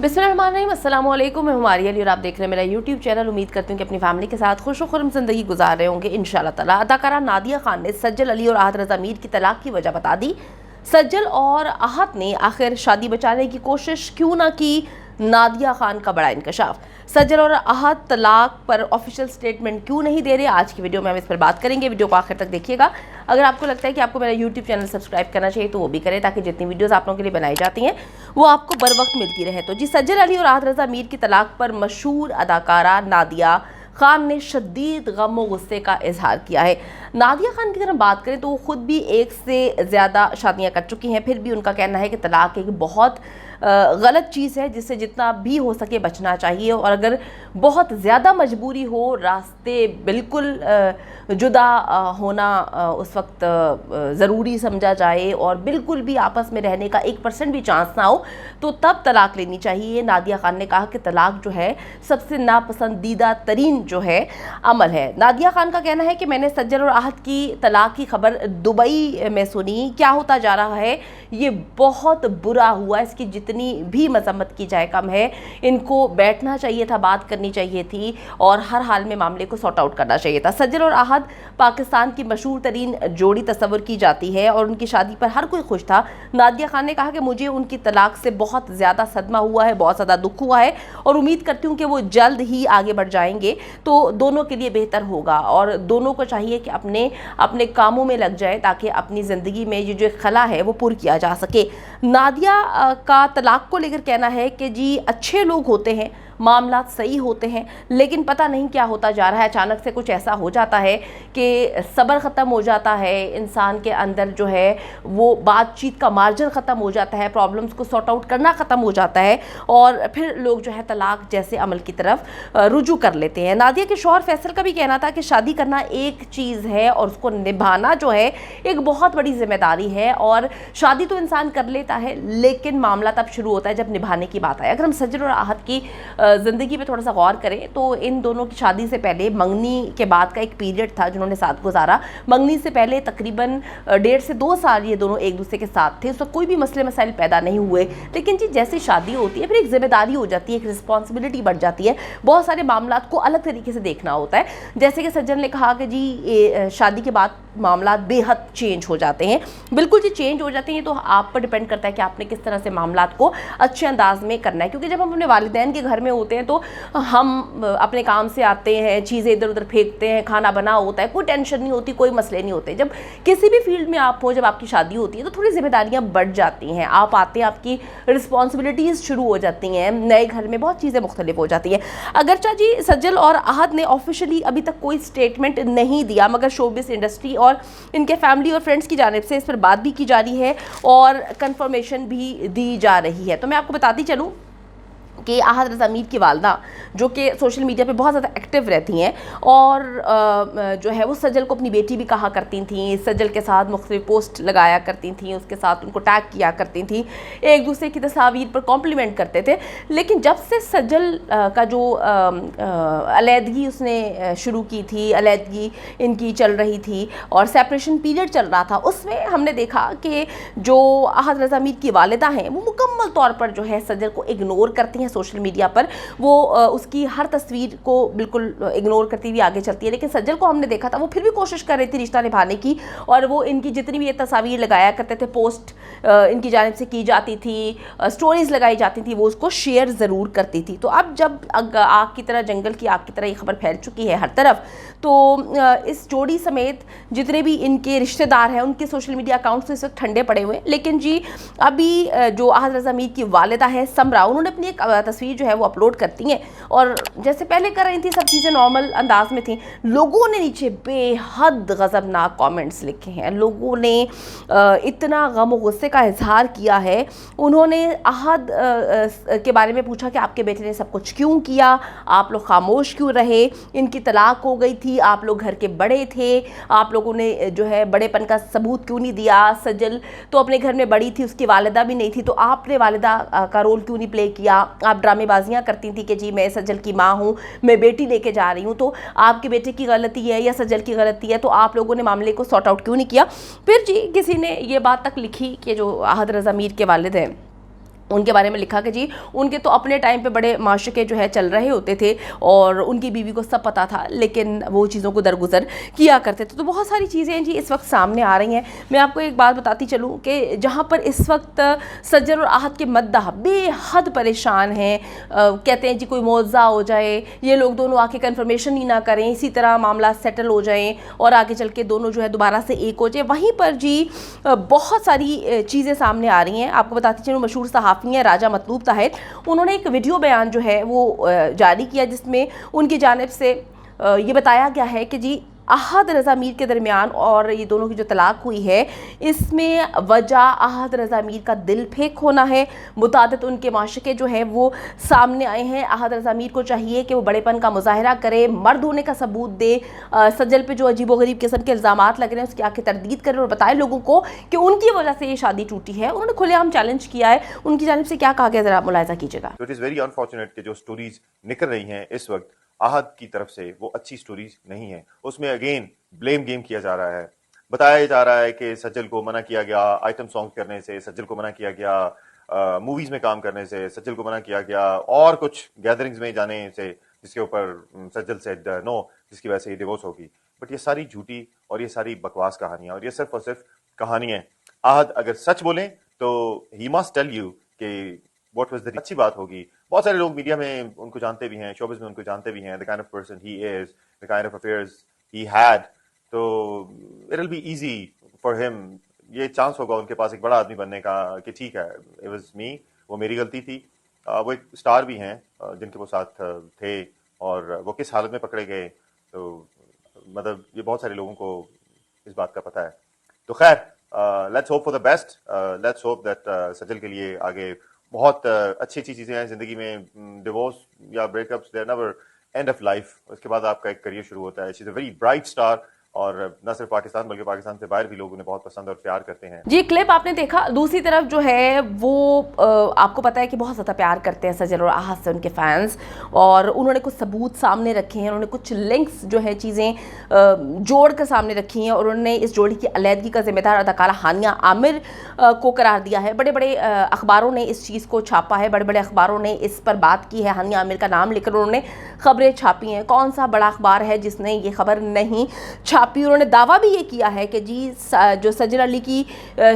बिस्मिल्लाहिर्रहमानिर्रहीम, अस्सलाम वालेकुम। मैं हूं आरिया अली और आप देख रहे हैं मेरा यूट्यूब चैनल। उम्मीद करती हूँ कि अपनी फैमिली के साथ खुश खुर्रम ज़िंदगी गुजार रहे होंगे इंशाल्लाह ताला। अदाकारा नादिया खान ने सज्जल अली और आहत रज़ा मीर की तलाक की वजह बता दी। सज्जल और आहत ने आखिर शादी बचाने की कोशिश क्यों ना की, नादिया खान का बड़ा इंकशाफ। सज्जल और आहत तलाक पर ऑफिशियल स्टेटमेंट क्यों नहीं दे रहे, आज की वीडियो में हम इस पर बात करेंगे। वीडियो को आखिर तक देखिएगा। अगर आपको लगता है कि आपको मेरा यूट्यूब चैनल सब्सक्राइब करना चाहिए तो वो भी करें, ताकि जितनी वीडियोस आप लोगों के लिए बनाई जाती हैं वो आपको बर वक्त मिलती रहे। तो जी, सज्जल अली और आहत रज़ा मीर की तलाक पर मशहूर अदाकारा नादिया खान ने शदीद गम व गुस्से का इजहार किया है। नादिया खान की अगर हम बात करें तो वो ख़ुद भी एक से ज़्यादा शादियां कर चुकी हैं, फिर भी उनका कहना है कि तलाक एक बहुत गलत चीज़ है जिससे जितना भी हो सके बचना चाहिए, और अगर बहुत ज़्यादा मजबूरी हो, रास्ते बिल्कुल जुदा होना उस वक्त ज़रूरी समझा जाए और बिल्कुल भी आपस में रहने का 1% भी चांस ना हो, तो तब तलाक लेनी चाहिए। नादिया खान ने कहा कि तलाक जो है सबसे नापसंदीदा तरीन जो है अमल है। नादिया खान का कहना है कि मैंने सज्जल और आहत की तलाक की खबर दुबई में सुनी। क्या होता जा रहा है ये बहुत बुरा हुआ, इसकी जितनी भी मजम्मत की जाए कम है। इनको बैठना चाहिए था, बात करनी चाहिए थी और हर हाल में मामले को सॉर्ट आउट करना चाहिए था। सज्जल और आहत पाकिस्तान की मशहूर तरीन जोड़ी तस्वर की जाती है और उनकी शादी पर हर कोई खुश था। नादिया खान ने कहा कि मुझे उनकी तलाक से बहुत ज़्यादा सदमा हुआ है, बहुत ज़्यादा दुख हुआ है और उम्मीद करती हूँ कि वो जल्द ही आगे बढ़ जाएंगे तो दोनों के लिए बेहतर होगा, और दोनों को चाहिए कि अपने अपने कामों में लग जाए ताकि अपनी ज़िंदगी में ये जो खला है वो पूरी किया जा सके। नादिया का तलाक को लेकर कहना है कि जी, अच्छे लोग होते हैं, मामला सही होते हैं, लेकिन पता नहीं क्या होता जा रहा है। अचानक से कुछ ऐसा हो जाता है कि सब्र ख़त्म हो जाता है, इंसान के अंदर जो है वो बातचीत का मार्जिन ख़त्म हो जाता है, प्रॉब्लम्स को सॉर्ट आउट करना ख़त्म हो जाता है और फिर लोग जो है तलाक जैसे अमल की तरफ रुजू कर लेते हैं। नादिया के शौहर फैसल का भी कहना था कि शादी करना एक चीज़ है और उसको निभाना जो है एक बहुत बड़ी जिम्मेदारी है, और शादी तो इंसान कर लेता है लेकिन मामला तब शुरू होता है जब निभाने की बात आए। अगर हम सज्जल और आहत की ज़िंदगी पे थोड़ा सा गौर करें तो इन दोनों की शादी से पहले मंगनी के बाद का एक पीरियड था जिन्होंने साथ गुजारा। मंगनी से पहले तकरीबन 1.5 से 2 साल ये दोनों एक दूसरे के साथ थे, उस वक्त कोई भी मसले मसाइल पैदा नहीं हुए। लेकिन जी, जैसे शादी होती है फिर एक जिम्मेदारी हो जाती है, एक रिस्पॉन्सिबिलिटी बढ़ जाती है, बहुत सारे मामला को अलग तरीके से देखना होता है। जैसे कि सज्जन ने कहा कि जी शादी के बाद मामला बेहद चेंज हो जाते हैं। बिल्कुल जी, चेंज हो जाते हैं, तो आप पर डिपेंड करता है कि आपने किस तरह से मामला को अच्छे अंदाज में करना है। क्योंकि जब हम अपने वालिदैन के घर में होते हैं तो हम अपने काम से आते हैं, चीज़ें इधर उधर फेंकते हैं, खाना बना होता है, कोई टेंशन नहीं होती, कोई मसले नहीं होते। जब किसी भी फील्ड में आप हो, जब आपकी शादी होती है तो थोड़ी जिम्मेदारियां बढ़ जाती हैं, आप आते हैं, आपकी रिस्पॉन्सिबिलिटीज़ शुरू हो जाती हैं, नए घर में बहुत चीज़ें मुख्तलिफ हो जाती हैं। अगरचा जी सज्जल और आहत ने ऑफिशियली अभी तक कोई स्टेटमेंट नहीं दिया, मगर शोबिस इंडस्ट्री और इनके फैमिली और फ्रेंड्स की जानिब से इस पर बात भी की जा रही है और कंफर्मेशन भी दी जा रही है। तो मैं आपको बताती चलूँ कि आहत रज़ा मीर की वालदा जो कि सोशल मीडिया पे बहुत ज़्यादा एक्टिव रहती हैं और जो है वो सज्जल को अपनी बेटी भी कहा करती थी, सज्जल के साथ मुख्तलिफ पोस्ट लगाया करती थी, उसके साथ उनको टैग किया करती थी, एक दूसरे की तस्वीर पर कॉम्प्लीमेंट करते थे। लेकिन जब से सज्जल का जो अलहदगी उसने शुरू की थी, अलहदगी इनकी चल रही थी और सेपरेशन पीरियड चल रहा था, उसमें हमने देखा कि जो आहत रज़ा मीर की वालिदा हैं वो मुकम्मल तौर पर जो है सज्जल को इग्नोर करती हैं सोशल मीडिया पर। वो उसकी हर तस्वीर को बिल्कुल इग्नोर करती हुई आगे चलती है। लेकिन सज्जल को हमने देखा था वो फिर भी कोशिश कर रही थी रिश्ता निभाने की, और वो इनकी जितनी भी ये तस्वीर लगाया करते थे, पोस्ट इनकी जानिब से की जाती थी, स्टोरीज लगाई जाती थी, वो उसको शेयर ज़रूर करती थी। तो अब जब आग की तरह, जंगल की आग की तरह ये खबर फैल चुकी है हर तरफ, तो इस जोड़ी समेत जितने भी इनके रिश्तेदार हैं उनके सोशल मीडिया अकाउंट्स तो इस वक्त ठंडे पड़े हुए हैं। लेकिन जी अभी जो आहत रज़ा मीर की वालिदा है समरा, उन्होंने अपनी एक तस्वीर जो है वो अपलोड करती हैं और जैसे पहले कर रही थी, सब चीज़ें नॉर्मल अंदाज में थी। लोगों ने नीचे बेहद गज़बनाक कमेंट्स लिखे हैं, लोगों ने इतना गम और गुस्से का इजहार किया है। उन्होंने आहत के बारे में पूछा कि आपके बेटे ने सब कुछ क्यों किया, आप लोग खामोश क्यों रहे, इनकी तलाक हो गई थी, आप लोग घर के बड़े थे, आप लोगों ने जो है बड़ेपन का सबूत क्यों नहीं दिया, सज्जल तो अपने घर में बड़ी थी, उसकी वालिदा भी नहीं थी, तो आपने वालिदा का रोल क्यों नहीं प्ले किया, आप ड्रामेबाजियाँ करती थी कि जी मैं सज्जल की माँ हूँ, मैं बेटी लेके जा रही हूँ, तो आपके बेटे की गलती है या सज्जल की गलती है, तो आप लोगों ने मामले को सॉर्ट आउट क्यों नहीं किया। फिर जी किसी ने ये बात तक लिखी कि जो आहत रज़ा मीर के वालिद हैं उनके बारे में लिखा कि जी उनके तो अपने टाइम पे बड़े माशुके जो है चल रहे होते थे और उनकी बीवी को सब पता था, लेकिन वो चीज़ों को दरगुजर किया करते थे। तो बहुत सारी चीज़ें जी इस वक्त सामने आ रही हैं। मैं आपको एक बात बताती चलूँ कि जहाँ पर इस वक्त सज्जल और आहत के मद्दाह बेहद परेशान हैं, कहते हैं जी कोई मुआवजा हो जाए, ये लोग दोनों आके कन्फर्मेशन ही ना करें, इसी तरह मामला सेटल हो जाएँ और आगे चल के दोनों जो है दोबारा से एक हो जाए। वहीं पर जी बहुत सारी चीज़ें सामने आ रही हैं। आपको बताती चलूँ, मशहूर सहाफ़ी हैं राजा मतलूब ताहिर, उन्होंने एक वीडियो बयान जो है वो जारी किया जिसमें उनकी जानिब से ये बताया गया है कि जी आहद रज़ा मीर के दरमियान और ये दोनों की जो तलाक हुई है इसमें वजह आहद रज़ा मीर का दिल फेंक होना है। मुतादिद उनके माशके जो है वो सामने आए हैं। आहद रज़ा मीर को चाहिए कि वो बड़ेपन का मुजाहरा करे, मर्द होने का सबूत दे, सज्जल पे जो अजीबोगरीब किस्म के इल्ज़ामात लग रहे हैं उसकी आके तरदीद करे और बताए लोगों को कि उनकी वजह से ये शादी टूटी है। उन्होंने खुलेआम चैलेंज किया है। उनकी जानिब से क्या कहा गया, ज़रा मुलाहिज़ा कीजिएगा। इट इज़ वेरी अनफॉर्चुनेट कि जो स्टोरीज निकल रही हैं इस वक्त आहद की तरफ से वो अच्छी स्टोरीज नहीं है। उसमें अगेन ब्लेम गेम किया जा रहा है। बताया जा रहा है कि सज्जल को मना किया गया आइटम सॉन्ग करने से, सज्जल को मना किया गया मूवीज में काम करने से, सज्जल को मना किया गया और कुछ गैदरिंग्स में जाने से जिसके ऊपर सज्जल सेड नो, जिसकी वजह से ये डिवोर्स होगी। बट ये सारी झूठी और ये सारी बकवास कहानियां और ये सिर्फ और सिर्फ कहानियां। आहद अगर सच बोलें तो ही मस्ट टेल यू कि व्हाट वाज द अच्छी बात होगी। बहुत सारे लोग मीडिया में उनको जानते भी हैं, शोबिज़ में उनको जानते भी हैं, the kind of person he is, the kind of affairs he had, तो it will be easy for him. ये चांस होगा उनके पास एक बड़ा आदमी बनने का कि ठीक है इट वाज मी, वो मेरी गलती थी। वो एक स्टार भी हैं जिनके वो साथ थे और वो किस हालत में पकड़े गए, तो मतलब ये बहुत सारे लोगों को इस बात का पता है। तो खैर let's hope for the best, let's hope that सज्जल के लिए आगे बहुत अच्छी अच्छी चीज़ें हैं ज़िंदगी में। डिवोर्स या breakups they never end of life, उसके बाद आपका एक करियर शुरू होता है। She is a very bright star और न सिर्फ पाकिस्तान बल्कि पाकिस्तान से बाहर भी लोग उन्हें बहुत पसंद और प्यार करते हैं। जी क्लिप आपने देखा। दूसरी तरफ जो है वो आपको पता है कि बहुत ज़्यादा प्यार करते हैं सज्जल और आहद से उनके फैंस, और उन्होंने कुछ सबूत सामने रखे हैं, उन्होंने कुछ लिंक्स जो है चीज़ें जोड़ कर सामने रखी हैं और उन्होंने इस जोड़ी की अलहदगी का जिम्मेदार अदाकारा हानिया आमिर को करार दिया है। बड़े बड़े अखबारों ने इस चीज़ को छापा है, बड़े बड़े अखबारों ने इस पर बात की है। हानिया आमिर का नाम लेकर उन्होंने खबरें छापी हैं। कौन सा बड़ा अखबार है जिसने ये खबर नहीं छापी? उन्होंने दावा भी ये किया है कि जी जो सज्जल अली की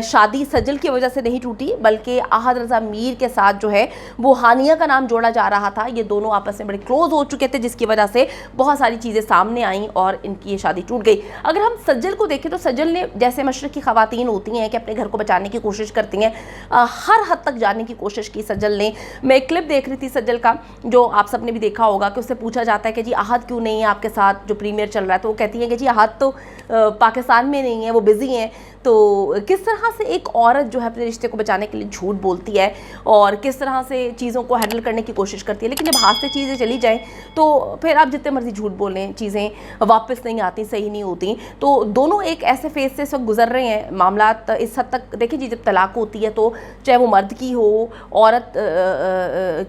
शादी सज्जल की वजह से नहीं टूटी, बल्कि आहद रज़ा मीर के साथ जो है वो हानिया का नाम जोड़ा जा रहा था। ये दोनों आपस में बड़े क्लोज हो चुके थे, जिसकी वजह से बहुत सारी चीज़ें सामने आईं और इनकी ये शादी टूट गई। अगर हम सज्जल को देखें तो सज्जल ने, जैसे मशरक़ी ख़वातीन होती हैं कि अपने घर को बचाने की कोशिश करती हैं, हर हद तक जाने की कोशिश की सज्जल ने। मैं एक क्लिप देख रही थी सज्जल का, जो आप सबने भी देखा होगा, कि उससे पूछा जाता है कि जी आहद क्यों नहीं है आपके साथ जो प्रीमियर चल रहा है, तो वो कहती है कि जी आहद तो पाकिस्तान में नहीं है, वो बिज़ी हैं। तो किस तरह से एक औरत जो है अपने रिश्ते को बचाने के लिए झूठ बोलती है और किस तरह से चीज़ों को हैंडल करने की कोशिश करती है, लेकिन जब हाथ से चीज़ें चली जाएं तो फिर आप जितने मर्जी झूठ बोलें चीज़ें वापस नहीं आती, सही नहीं होती। तो दोनों एक ऐसे फेज से इस वक्त गुजर रहे हैं। मामला इस हद तक देखिए जी, जब तलाक होती है तो चाहे वो मर्द की हो, औरत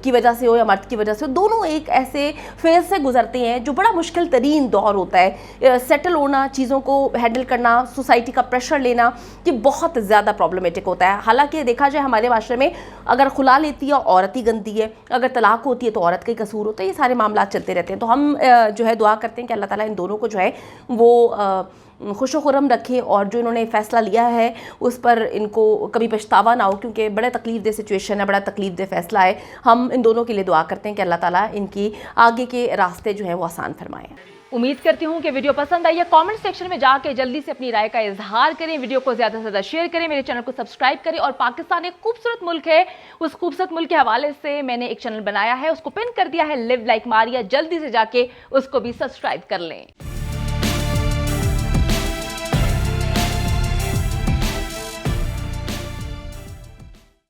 की वजह से हो या मर्द की वजह से हो, दोनों एक ऐसे फेज से गुजरते हैं जो बड़ा मुश्किल तरीन दौर होता है। सेटल होना, चीज़ों को हैंडल करना, सोसाइटी का प्रेशर लेना, ये बहुत ज़्यादा प्रॉब्लमेटिक होता है। हालांकि देखा जाए हमारे माशरे में अगर खुला लेती है औरत ही गंदी है, अगर तलाक होती है तो औरत का ही कसूर होता है, ये सारे मामला चलते रहते हैं। तो हम जो है दुआ करते हैं कि अल्लाह ताला इन दोनों को जो है वो खुश खुरम रखे और जो इन्होंने फ़ैसला लिया है उस पर इनको कभी पछतावा ना हो, क्योंकि बड़ा तकलीफ दे सिचुएशन है, बड़ा तकलीफ दे फैसला है। हम इन दोनों के लिए दुआ करते हैं कि अल्लाह ताला इनकी आगे के रास्ते जो हैं वो आसान फरमाएं। उम्मीद करती हूँ कि वीडियो पसंद आई है। कमेंट सेक्शन में जाके जल्दी से अपनी राय का इजहार करें, वीडियो को ज़्यादा से ज़्यादा शेयर करें, मेरे चैनल को सब्सक्राइब करें। और पाकिस्तान एक खूबसूरत मुल्क है, उस खूबसूरत मुल्क के हवाले से मैंने एक चैनल बनाया है, उसको पिन कर दिया है, लिव लाइक मारिया, जल्दी से जाके उसको भी सब्सक्राइब कर लें।